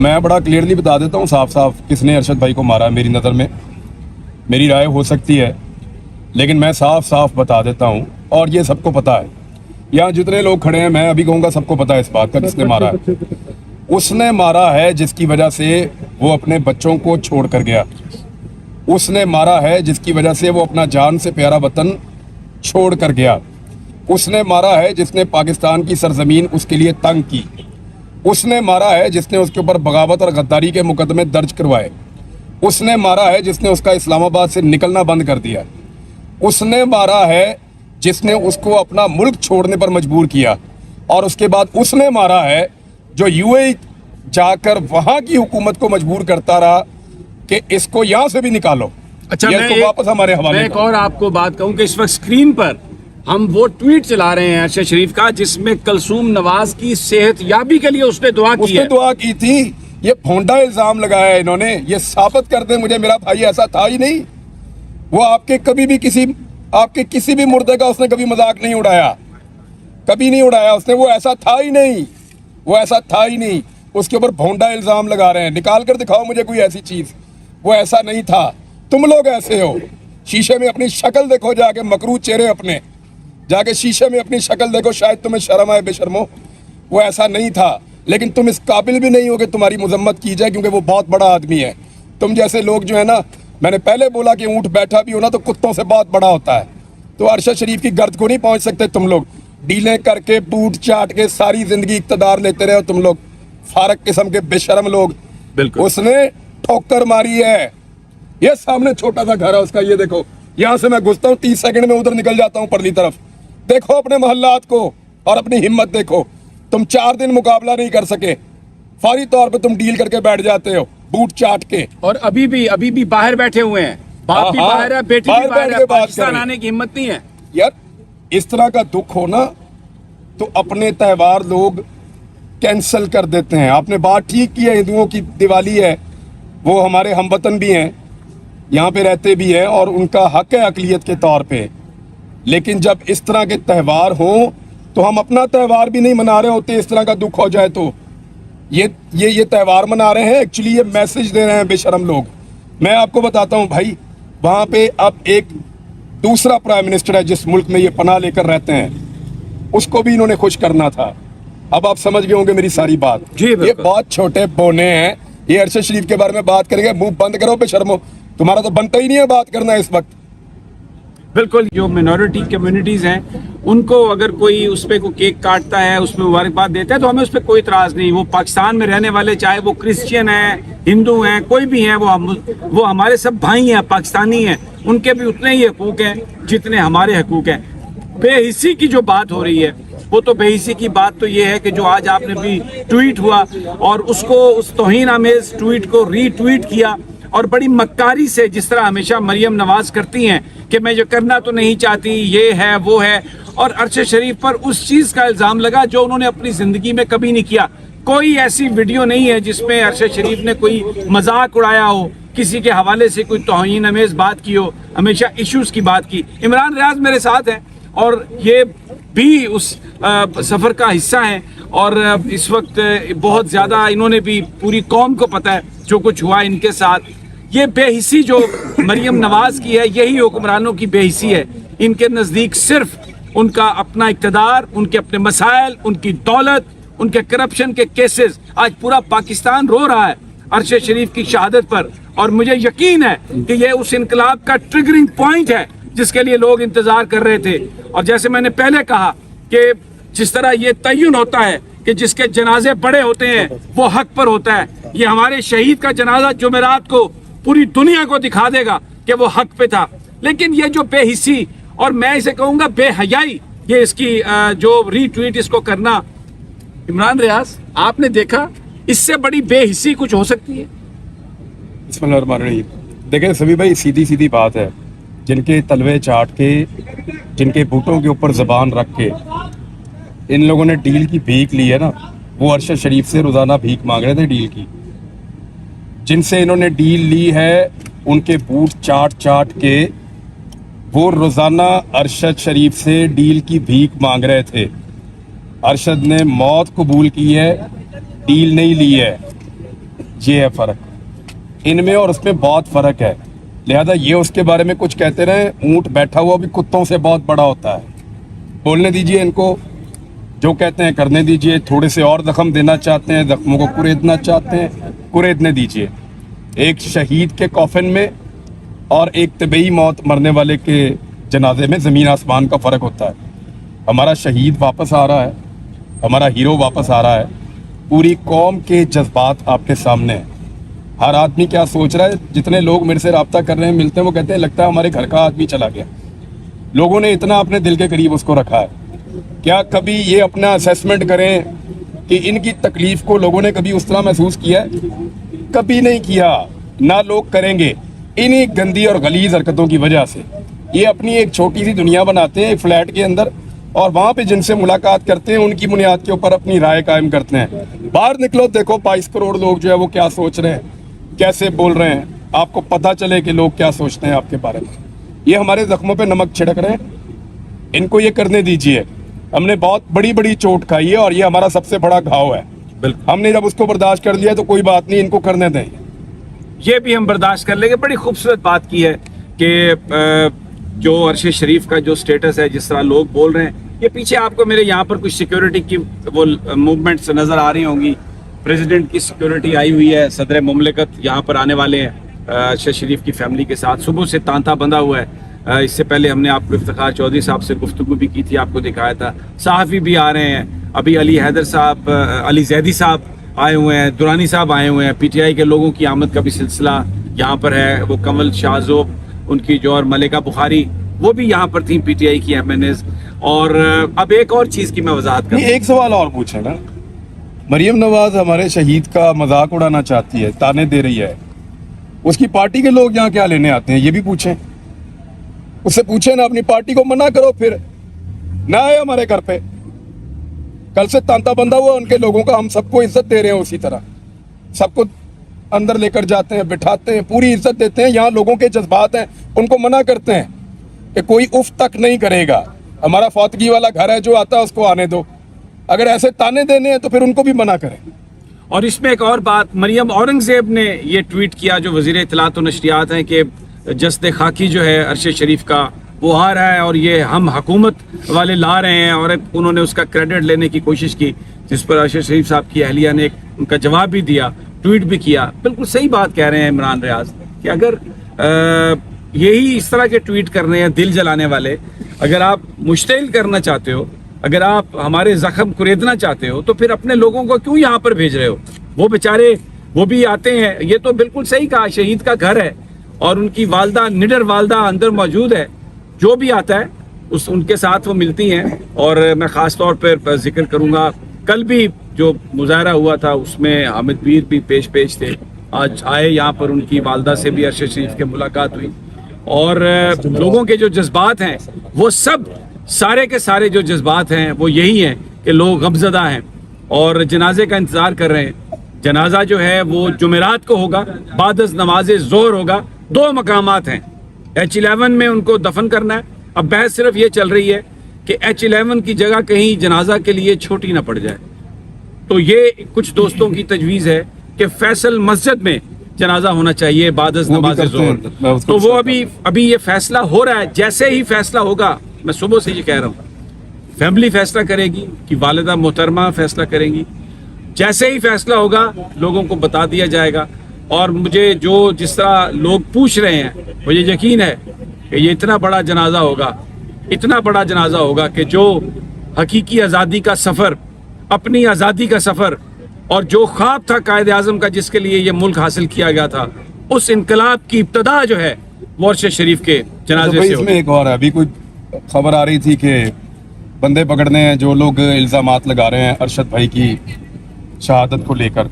मैं बड़ा क्लियरली बता देता हूँ साफ साफ किसने अरशद भाई को मारा। मेरी नज़र में मेरी राय हो सकती है, लेकिन मैं साफ साफ बता देता हूँ और ये सबको पता है। यहाँ जितने लोग खड़े हैं, मैं अभी कहूँगा सबको पता है इस बात का किसने मारा है। उसने मारा है जिसकी वजह से वो अपने बच्चों को छोड़ कर गया। उसने मारा है जिसकी वजह से वो अपना जान से प्यारा वतन छोड़ कर गया। उसने मारा है जिसने पाकिस्तान की सरजमीन उसके लिए तंग की। उसने मारा है जिसने उसके ऊपर बगावत और गद्दारी के मुकदमे दर्ज करवाए। उसने मारा है जिसने उसका इस्लामाबाद से निकलना बंद कर दिया। उसने मारा है जिसने उसको अपना मुल्क छोड़ने पर मजबूर किया। और उसके बाद उसने मारा है जो यूएई जाकर वहां की हुकूमत को मजबूर करता रहा कि इसको यहां से भी निकालो। अच्छा, इसको वापस हमारे हवाले। मैं एक और आपको बात कहूं कि इस वक्त स्क्रीन पर हम वो ट्वीट चला रहे हैं अरशद शरीफ का, जिसमें कलसूम नवाज की सेहत याबी के लिए उसने दुआ की है। दुआ की थी। ये भोंडा इल्जाम लगाया है इन्होंने। ये साबित कर दे मुझे मेरा भाई ऐसा था ही नहीं। वो आपके किसी भी मुर्दे का उसने कभी मजाक नहीं उड़ाया, कभी नहीं उड़ाया उसने। वो ऐसा था ही नहीं, वो ऐसा था ही नहीं। उसके ऊपर भोंडा इल्जाम लगा रहे हैं। निकाल कर दिखाओ मुझे कोई ऐसी चीज। वो ऐसा नहीं था। तुम लोग ऐसे हो। शीशे में अपनी शक्ल देखो, जाके मकरू चेहरे अपने जाके शीशे में अपनी शक्ल देखो, शायद तुम्हें शर्म आए बेशर्मो। वो ऐसा नहीं था, लेकिन तुम इस काबिल भी नहीं हो कि तुम्हारी मजम्मत की जाए, क्योंकि वो बहुत बड़ा आदमी है। तुम जैसे लोग जो है ना, मैंने पहले बोला कि ऊंट बैठा भी हो ना तो कुत्तों से बहुत बड़ा होता है। तो अरशद शरीफ की गर्द को नहीं पहुंच सकते तुम लोग। डीलें करके बूट चाट के सारी जिंदगी इक्तदार लेते रहे हो तुम लोग, फारक किस्म के बेशरम लोग। बिल्कुल। उसने ठोकर मारी है। ये सामने छोटा सा घर है उसका, ये देखो। यहाँ से मैं घुसता हूँ 30 सेकंड में उधर निकल जाता हूँ परली तरफ। देखो अपने मोहल्लात को और अपनी हिम्मत देखो। तुम 4 दिन मुकाबला नहीं कर सके, फौरी तौर पे तुम डील करके बैठ जाते हो बूट चाट के। और अभी भी बाहर बैठे हुए हैं। बाप भी बाहर है, बेटी भी बाहर है। पाकिस्तान आने की हिम्मत नहीं है। यार इस तरह का दुख हो ना तो अपने त्योहार लोग कैंसिल कर देते हैं। आपने बात ठीक की है, हिंदुओं की दिवाली है, वो हमारे हमवतन भी हैं, यहाँ पे रहते भी हैं और उनका हक है अकलियत के तौर पे। लेकिन जब इस तरह के त्यौहार हो तो हम अपना त्यौहार भी नहीं मना रहे होते। इस तरह का दुख हो जाए तो ये त्यौहार मना रहे हैं, एक्चुअली ये मैसेज दे रहे हैं बेशरम लोग। मैं आपको बताता हूँ भाई, वहां पे अब एक दूसरा प्राइम मिनिस्टर है जिस मुल्क में ये पनाह लेकर रहते हैं, उसको भी इन्होंने खुश करना था। अब आप समझ गए होंगे मेरी सारी बात। ये बहुत छोटे बोने हैं। ये अरशद शरीफ के बारे में बात करेंगे, मुंह बंद करो बेशर्मो। तुम्हारा तो बनता ही नहीं है बात करना इस वक्त। बिल्कुल। जो मिनॉरिटी कम्युनिटीज हैं उनको अगर कोई उस पर कोई केक काटता है, उसमें मुबारकबाद देता है, तो हमें उस पर कोई इतराज नहीं। वो पाकिस्तान में रहने वाले, चाहे वो क्रिश्चियन हैं, हिंदू हैं, कोई भी हैं, वो हमारे सब भाई हैं, पाकिस्तानी हैं। उनके भी उतने ही हकूक हैं जितने हमारे हकूक हैं। बेहिस्सी की जो बात हो रही है, वो तो बेहिस्सी की बात तो ये है कि जो आज आपने भी ट्वीट हुआ और उसको, उस तौहीन आमेज ट्वीट को रीट्वीट किया और बड़ी मक्कारी से, जिस तरह हमेशा मरियम नवाज करती हैं कि मैं जो करना तो नहीं चाहती, ये है वो है। और अरशद शरीफ पर उस चीज़ का इल्ज़ाम लगा जो उन्होंने अपनी ज़िंदगी में कभी नहीं किया। कोई ऐसी वीडियो नहीं है जिसमें अरशद शरीफ ने कोई मजाक उड़ाया हो, किसी के हवाले से कोई तौहीन आमेज बात की हो। हमेशा इश्यूज़ की बात की। इमरान रियाज मेरे साथ हैं और ये भी उस सफ़र का हिस्सा हैं और इस वक्त बहुत ज़्यादा इन्होंने भी, पूरी कौम को पता है जो कुछ हुआ इनके साथ। ये बेहिस्सी जो मरियम नवाज की है, यही हुक्मरानों की बेहिस्सी है। इनके नज़दीक सिर्फ उनका अपना इक़्तिदार, उनके अपने मसाइल, उनकी दौलत, उनके करप्शन के केसेस। आज पूरा पाकिस्तान रो रहा है अरशद शरीफ की शहादत पर, और मुझे यकीन है कि ये उस इनकलाब का ट्रिगरिंग पॉइंट है जिसके लिए लोग इंतजार कर रहे थे। और जैसे मैंने पहले कहा कि जिस तरह ये तयन होता है कि जिसके जनाजे बड़े होते हैं वो हक पर होता है, ये हमारे शहीद का जनाजा जुमेरात को पूरी दुनिया को दिखा देगा कि वो हक पे था। लेकिन ये जो बेहिस्सी, और मैं इसे कहूंगा बेहयाई, ये इसकी जो रीट्वीट इसको करना, इमरान रियाज आपने देखा इससे बड़ी बेहिस्सी कुछ हो सकती है? देखें सभी भाई, सीधी सीधी बात है। जिनके तलवे चाट के, जिनके बूटों के ऊपर जबान रख के इन लोगों ने डील की भीख ली है ना, वो अरशद शरीफ से रोजाना भीख मांग रहे थे डील की। जिनसे इन्होंने डील ली है उनके बूट चाट चाट के वो रोजाना अरशद शरीफ से डील की भीख मांग रहे थे। अरशद ने मौत कबूल की है, डील नहीं ली है। یہ ہے فرق ان میں اور اس میں بہت فرق ہے. لہذا یہ اس کے بارے میں کچھ کہتے رہیں, اونٹ بیٹھا ہوا بھی کتوں سے بہت بڑا ہوتا ہے. بولنے دیجئے ان کو, جو کہتے ہیں کرنے دیجئے. تھوڑے سے اور زخم دینا چاہتے ہیں, زخموں کو کریدنا چاہتے ہیں, کریدنے دیجئے. ایک شہید کے کافن میں اور ایک طبعی موت مرنے والے کے جنازے میں زمین آسمان کا فرق ہوتا ہے. ہمارا شہید واپس آ رہا ہے, ہمارا ہیرو واپس آ رہا ہے. پوری قوم کے جذبات آپ کے سامنے ہیں. ہر آدمی کیا سوچ رہا ہے, جتنے لوگ میرے سے رابطہ کر رہے ہیں, ملتے ہیں, وہ کہتے ہیں لگتا ہے ہمارے گھر کا آدمی چلا گیا. لوگوں نے اتنا اپنے دل کے قریب اس کو رکھا ہے. کیا کبھی یہ اپنا اسیسمنٹ کریں کہ ان کی تکلیف کو لوگوں نے کبھی اس طرح محسوس کیا ہے؟ کبھی نہیں کیا, نہ لوگ کریں گے. انہی گندی اور غلیظ حرکتوں کی وجہ سے یہ اپنی ایک چھوٹی سی دنیا بناتے ہیں ایک فلیٹ کے اندر, اور وہاں پہ جن سے ملاقات کرتے ہیں ان کی بنیاد کے اوپر اپنی رائے قائم کرتے ہیں. باہر نکلو, دیکھو 22 کروڑ لوگ جو ہے وہ کیا سوچ رہے ہیں, کیسے بول رہے ہیں. آپ کو پتہ چلے کہ لوگ کیا سوچتے ہیں آپ کے بارے میں. یہ ہمارے زخموں پہ نمک چھڑک رہے ہیں, ان کو یہ کرنے دیجئے. ہم نے بہت بڑی بڑی چوٹ کھائی ہے اور یہ ہمارا سب سے بڑا گھاؤ ہے. ہم نے جب اس کو برداشت کر لیا تو کوئی بات نہیں, ان کو کرنے دیں. یہ بھی ہم برداشت کر لیں گے. بڑی خوبصورت بات کی ہے کہ جو عرش شریف کا جو سٹیٹس ہے, جس طرح لوگ بول رہے ہیں, یہ پیچھے آپ کو میرے یہاں پر کچھ سیکیورٹی کی وہ موومنٹس نظر آ رہی ہوں گی. پریزیڈنٹ کی سیکیورٹی آئی ہوئی ہے, صدر مملکت یہاں پر آنے والے ہیں عرش شریف کی فیملی کے ساتھ. صبح سے تانتا بندھا ہوا ہے. اس سے پہلے ہم نے آپ کو افتخار چودھری صاحب سے گفتگو بھی کی تھی, آپ کو دکھایا تھا. صحافی بھی آ رہے ہیں, ابھی علی حیدر صاحب, علی زیدی صاحب آئے ہوئے ہیں, دورانی صاحب آئے ہوئے ہیں. پی ٹی آئی کے لوگوں کی آمد کا بھی سلسلہ یہاں پر ہے. وہ کنول شاہ ذوب ان کی جو, اور ملکہ بخاری, وہ بھی یہاں پر تھیں پی ٹی آئی کی ایم این ایز. اور اب ایک اور چیز کی میں وضاحت کروں. ایک سوال اور پوچھیں نا, مریم نواز ہمارے شہید کا مذاق اڑانا چاہتی ہے, تانے دے رہی ہے, اس کی پارٹی کے لوگ یہاں کیا لینے آتے ہیں, یہ بھی پوچھیں. اس سے پوچھیں نا, اپنی پارٹی کو منع کرو, پھر نہ آئے ہمارے گھر پہ. کل سے تانتا بندھا ہوا ان کے لوگوں کا, ہم سب کو عزت دے رہے ہیں. اسی طرح سب کو اندر لے کر جاتے ہیں, بٹھاتے ہیں, پوری عزت دیتے ہیں. یہاں لوگوں کے جذبات ہیں, ان کو منع کرتے ہیں کہ کوئی اف تک نہیں کرے گا. ہمارا فوتگی والا گھر ہے, جو آتا ہے اس کو آنے دو. اگر ایسے تانے دینے ہیں تو پھر ان کو بھی منع کریں. اور اس میں ایک اور بات, مریم اورنگزیب نے یہ ٹویٹ کیا, جو وزیر اطلاعات و نشریات ہیں, کہ جسد خاکی جو ہے عرش شریف کا وہ آ رہا ہے اور یہ ہم حکومت والے لا رہے ہیں. اور انہوں نے اس کا کریڈٹ لینے کی کوشش کی, جس پر عرش شریف صاحب کی اہلیہ نے ان کا جواب بھی دیا, ٹویٹ بھی کیا. بالکل صحیح بات کہہ رہے ہیں عمران ریاض, کہ اگر یہی اس طرح کے ٹویٹ کرنے ہیں دل جلانے والے, اگر آپ مشتعل کرنا چاہتے ہو, اگر آپ ہمارے زخم کریدنا چاہتے ہو, تو پھر اپنے لوگوں کو کیوں یہاں پر بھیج رہے ہو؟ وہ بیچارے وہ بھی آتے ہیں. یہ تو بالکل صحیح کہا, شہید کا گھر ہے اور ان کی والدہ, نڈر والدہ اندر موجود ہے. جو بھی آتا ہے ان کے ساتھ وہ ملتی ہیں. اور میں خاص طور پر ذکر کروں گا, کل بھی جو مظاہرہ ہوا تھا اس میں حامد میر بھی پیش تھے. آج آئے یہاں پر, ان کی والدہ سے بھی عرش شریف کے ملاقات ہوئی. اور لوگوں کے جو جذبات ہیں وہ سب سارے کے سارے جو جذبات ہیں وہ یہی ہیں کہ لوگ غمزدہ ہیں اور جنازے کا انتظار کر رہے ہیں. جنازہ جو ہے وہ جمعرات کو ہوگا, بعد از نماز ظہر ہوگا. 2 مقامات ہیں, H11 میں ان کو دفن کرنا ہے. اب بحث صرف یہ چل رہی ہے کہ H11 کی جگہ کہیں جنازہ کے لیے چھوٹی نہ پڑ جائے. تو یہ کچھ دوستوں کی تجویز ہے کہ فیصل مسجد میں جنازہ ہونا چاہیے بعد از نماز ظہر. تو وہ ابھی یہ فیصلہ ہو رہا ہے. جیسے ہی فیصلہ ہوگا, میں صبح سے یہ کہہ رہا ہوں, فیملی فیصلہ کرے گی کہ والدہ محترمہ فیصلہ کریں گی. جیسے ہی فیصلہ ہوگا لوگوں کو بتا دیا جائے گا. اور مجھے جس طرح لوگ پوچھ رہے ہیں, مجھے یقین ہے کہ یہ اتنا بڑا جنازہ ہوگا کہ جو حقیقی آزادی کا سفر, اپنی آزادی کا سفر, اور جو خواب تھا قائد اعظم کا جس کے لیے یہ ملک حاصل کیا گیا تھا, اس انقلاب کی ابتدا جو ہے وہ عرش شریف کے جنازے سے ہوگی. ایک اور ہے, ابھی کوئی خبر آ رہی تھی کہ بندے پکڑنے ہیں جو لوگ الزامات لگا رہے ہیں ارشد بھائی کی شہادت کو لے کر.